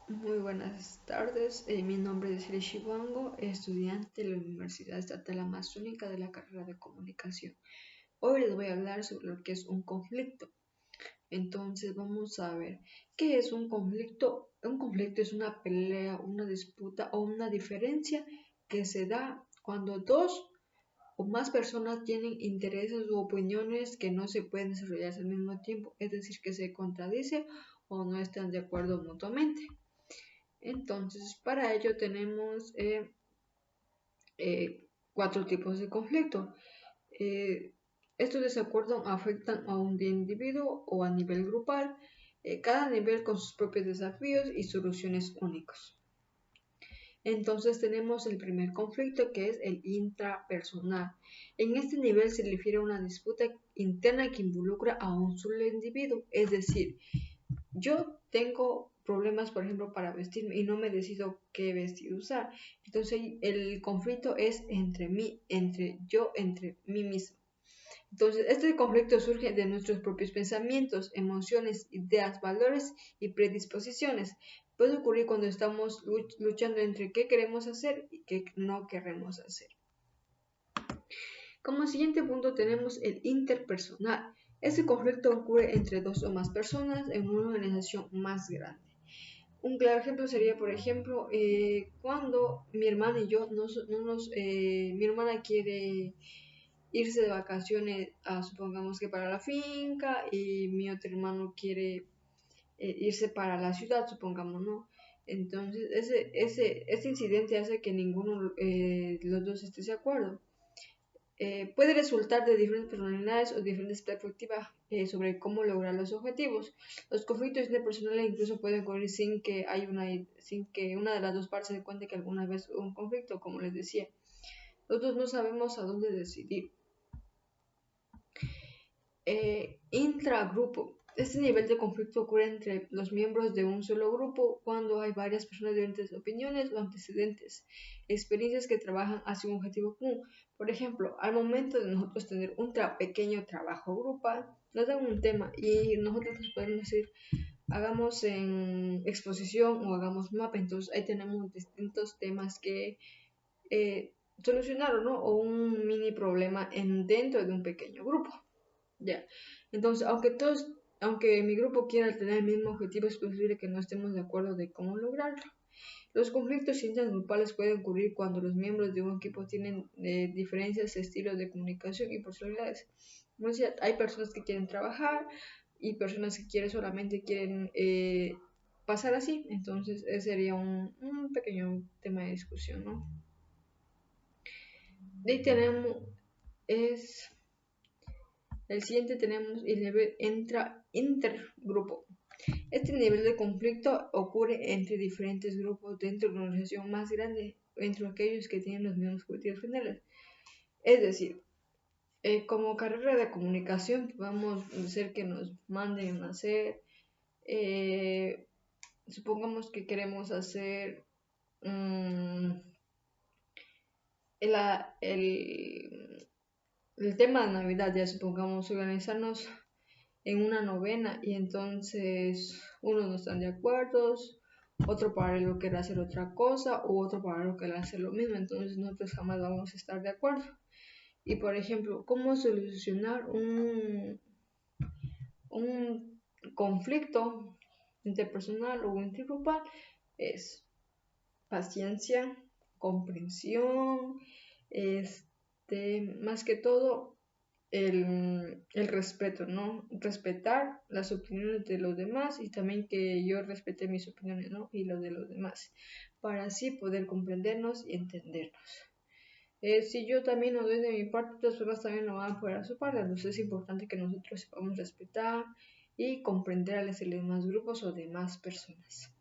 Muy buenas tardes, mi nombre es Rishi Wango, estudiante de la Universidad Estatal Amazónica de la carrera de Comunicación. Hoy les voy a hablar sobre lo que es un conflicto. Entonces vamos a ver, ¿qué es un conflicto? Un conflicto es una pelea, una disputa o una diferencia que se da cuando dos o más personas tienen intereses u opiniones que no se pueden desarrollar al mismo tiempo, es decir, que se contradicen o no están de acuerdo mutuamente. Entonces, para ello tenemos cuatro tipos de conflicto. Eh, Estos desacuerdos afectan a un individuo o a nivel grupal, cada nivel con sus propios desafíos y soluciones únicos. Entonces tenemos el primer conflicto que es el intrapersonal. En este nivel se refiere a una disputa interna que involucra a un solo individuo, es decir, yo tengo problemas, por ejemplo, para vestirme y no me decido qué vestido usar. Entonces el conflicto es entre mí, entre mí mismo. Entonces este conflicto surge de nuestros propios pensamientos, emociones, ideas, valores y predisposiciones. Puede ocurrir cuando estamos luchando entre qué queremos hacer y qué no queremos hacer. Como siguiente punto tenemos el interpersonal. Este conflicto ocurre entre dos o más personas en una organización más grande. Un claro ejemplo sería, por ejemplo, cuando mi hermana y yo, mi hermana quiere irse de vacaciones, supongamos que para la finca, y mi otro hermano quiere irse para la ciudad, supongamos, ¿no? Entonces, ese incidente hace que ninguno de los dos esté de acuerdo. Puede resultar de diferentes personalidades o diferentes perspectivas sobre cómo lograr los objetivos. Los conflictos interpersonales incluso pueden ocurrir sin que una de las dos partes se dé cuenta que alguna vez hubo un conflicto, como les decía. Nosotros no sabemos a dónde decidir. Intragrupo. Este nivel de conflicto ocurre entre los miembros de un solo grupo cuando hay varias personas de diferentes opiniones o antecedentes, experiencias que trabajan hacia un objetivo común. Por ejemplo, al momento de nosotros tener un pequeño trabajo grupal, nos dan un tema y nosotros podemos decir, hagamos en exposición o hagamos mapa. Entonces ahí tenemos distintos temas que solucionar, ¿no? O un mini problema dentro de un pequeño grupo. Ya. Entonces, aunque mi grupo quiera tener el mismo objetivo, es posible que no estemos de acuerdo de cómo lograrlo. Los conflictos intergrupales pueden ocurrir cuando los miembros de un equipo tienen diferencias de estilos de comunicación y personalidades. Como decía, hay personas que quieren trabajar y personas que solamente quieren pasar así. Entonces, ese sería un pequeño tema de discusión, ¿no? De ahí tenemos, es el siguiente tenemos el nivel intergrupo. Este nivel de conflicto ocurre entre diferentes grupos dentro de una organización más grande, entre aquellos que tienen los mismos objetivos finales. Es decir, como carrera de comunicación, vamos a hacer que nos manden a hacer, supongamos que queremos hacer el, el tema de Navidad, ya supongamos organizarnos en una novena y entonces unos no están de acuerdo, otro paralelo quiere hacer otra cosa u otro paralelo quiere hacer lo mismo, entonces nosotros jamás vamos a estar de acuerdo. Y por ejemplo, ¿cómo solucionar un conflicto interpersonal o intergrupal? Es paciencia, comprensión, más que todo el respeto, ¿no? Respetar las opiniones de los demás y también que yo respete mis opiniones, ¿no? Y los de los demás, para así poder comprendernos y entendernos. Si yo también lo doy de mi parte, otras personas también lo van a poder a su parte, entonces es importante que nosotros sepamos respetar y comprender a los demás grupos o demás personas.